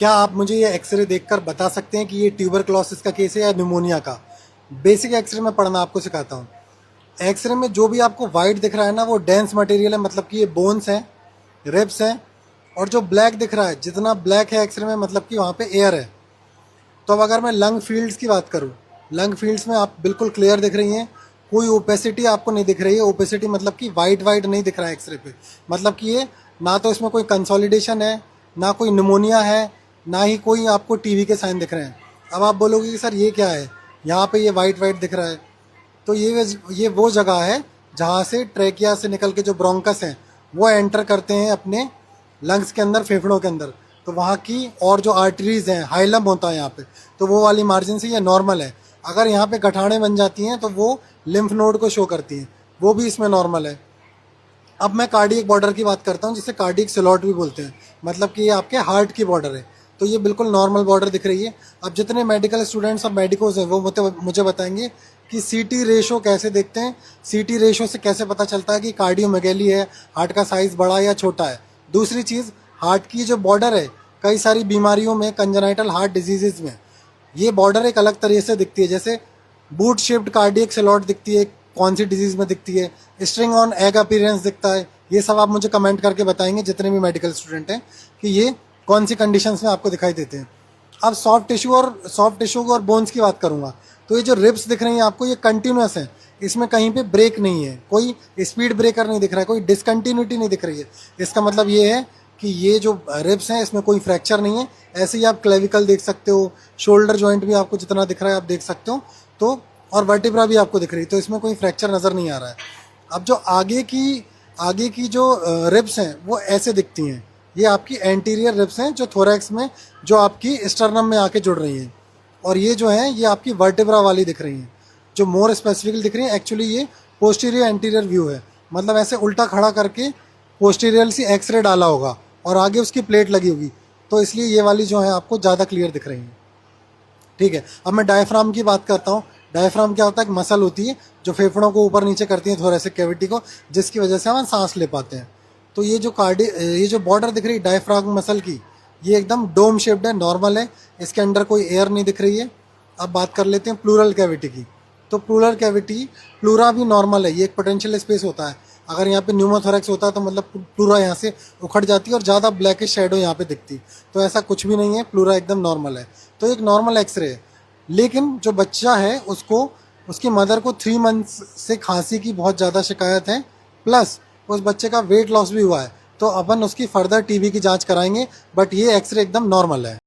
क्या आप मुझे ये एक्सरे देखकर बता सकते हैं कि ये ट्यूबरक्लोसिस का केस है या निमोनिया का? बेसिक एक्सरे में पढ़ना आपको सिखाता हूँ। एक्सरे में जो भी आपको वाइट दिख रहा है ना, वो डेंस मटेरियल है, मतलब कि ये बोन्स हैं, रिब्स हैं। और जो ब्लैक दिख रहा है, जितना ब्लैक है एक्सरे में, मतलब कि वहाँ पे एयर है। तो अब अगर मैं लंग फील्ड्स की बात करूँ, लंग फील्ड्स में आप बिल्कुल क्लियर दिख रही हैं, कोई ओपेसिटी आपको नहीं दिख रही है। ओपेसिटी मतलब कि वाइट वाइट नहीं दिख रहा है एक्सरे पे, मतलब कि ये ना तो इसमें कोई कंसोलिडेशन है, ना कोई निमोनिया है, ना ही कोई आपको टीवी के साइन दिख रहे हैं। अब आप बोलोगे कि सर ये क्या है, यहाँ पे ये वाइट वाइट दिख रहा है। तो ये वो जगह है जहाँ से ट्रेकिया से निकल के जो ब्रोंकस हैं वो एंटर करते हैं अपने लंग्स के अंदर, फेफड़ों के अंदर। तो वहाँ की और जो आर्टरीज हैं, हाइलम होता है यहाँ पे, तो वो वाली मार्जिन से ये नॉर्मल है। अगर यहाँ पे गठाड़ें बन जाती हैं तो वो लिम्फ नोड को शो करती हैं, वो भी इसमें नॉर्मल है। अब मैं कार्डियक बॉर्डर की बात करता हूँ, जिसे कार्डियक सिलॉट भी बोलते हैं, मतलब कि ये आपके हार्ट की बॉर्डर है। तो ये बिल्कुल नॉर्मल बॉर्डर दिख रही है। अब जितने मेडिकल स्टूडेंट्स और मेडिकोज हैं वो मुझे बताएंगे कि सीटी रेशो कैसे देखते हैं, सीटी रेशो से कैसे पता चलता है कि कार्डियोमेगेली है, हार्ट का साइज़ बड़ा या छोटा है। दूसरी चीज़, हार्ट की जो बॉर्डर है, कई सारी बीमारियों में, कंजेनाइटल हार्ट डिजीज़ में ये बॉर्डर एक अलग तरीके से दिखती है। जैसे बूट शेप्ड कार्डियक स्लॉट दिखती है, कौन सी डिजीज़ में दिखती है, स्ट्रिंग ऑन एग अपीयरेंस दिखता है। ये सब आप मुझे कमेंट करके बताएंगे, जितने भी मेडिकल स्टूडेंट हैं, कि ये कौन सी कंडीशंस में आपको दिखाई देते हैं। अब सॉफ्ट टिश्यू और बोन्स की बात करूँगा, तो ये जो रिब्स दिख रही हैं आपको, ये कंटिन्यूस हैं, इसमें कहीं पे ब्रेक नहीं है, कोई स्पीड ब्रेकर नहीं दिख रहा है, कोई डिसकंटिन्यूटी नहीं दिख रही है। इसका मतलब ये है कि ये जो रिब्स हैं इसमें कोई फ्रैक्चर नहीं है। ऐसे ही आप क्लेविकल देख सकते हो, शोल्डर जॉइंट भी आपको जितना दिख रहा है आप देख सकते हो, तो और वर्टिब्रा भी आपको दिख रही है, तो इसमें कोई फ्रैक्चर नज़र नहीं आ रहा है। अब जो आगे की जो रिब्स हैं वो ऐसे दिखती हैं। ये आपकी एंटीरियर रिब्स हैं, जो थोरैक्स में, जो आपकी स्टर्नम में आके जुड़ रही हैं। और ये जो हैं ये आपकी वर्टिब्रा वाली दिख रही हैं, जो मोर स्पेसिफिकली दिख रही हैं। एक्चुअली ये पोस्टीरियर एंटीरियर व्यू है, मतलब ऐसे उल्टा खड़ा करके पोस्टीरियर से एक्सरे डाला होगा और आगे उसकी प्लेट लगी होगी, तो इसलिए ये वाली जो है आपको ज़्यादा क्लियर दिख रही हैं। ठीक है, अब मैं डायफ्राम की बात करता हूँ। डायफ्राम क्या होता है? एक मसल होती है जो फेफड़ों को ऊपर नीचे करती है, थोरेसिक कैविटी को, जिसकी वजह से हम सांस ले पाते हैं। तो ये जो बॉर्डर दिख रही है डायफ्राम मसल की, ये एकदम डोम शेप्ड है, नॉर्मल है, इसके अंदर कोई एयर नहीं दिख रही है। अब बात कर लेते हैं प्लूरल कैविटी की। तो प्लूरा भी नॉर्मल है, ये एक पोटेंशियल स्पेस होता है। अगर यहाँ पे न्यूमोथोरैक्स होता है तो मतलब प्लूरा यहाँ से उखड़ जाती है और ज़्यादा ब्लैकिश शेडो यहाँ पे दिखती। तो ऐसा कुछ भी नहीं है, प्लूरा एकदम नॉर्मल है। तो एक नॉर्मल एक्सरे है। लेकिन जो बच्चा है उसको, उसकी मदर को 3 मंथ्स से खांसी की बहुत ज़्यादा शिकायत है, प्लस उस बच्चे का वेट लॉस भी हुआ है। तो अपन उसकी फर्दर टीबी की जांच कराएंगे, बट ये एक्सरे एकदम नॉर्मल है।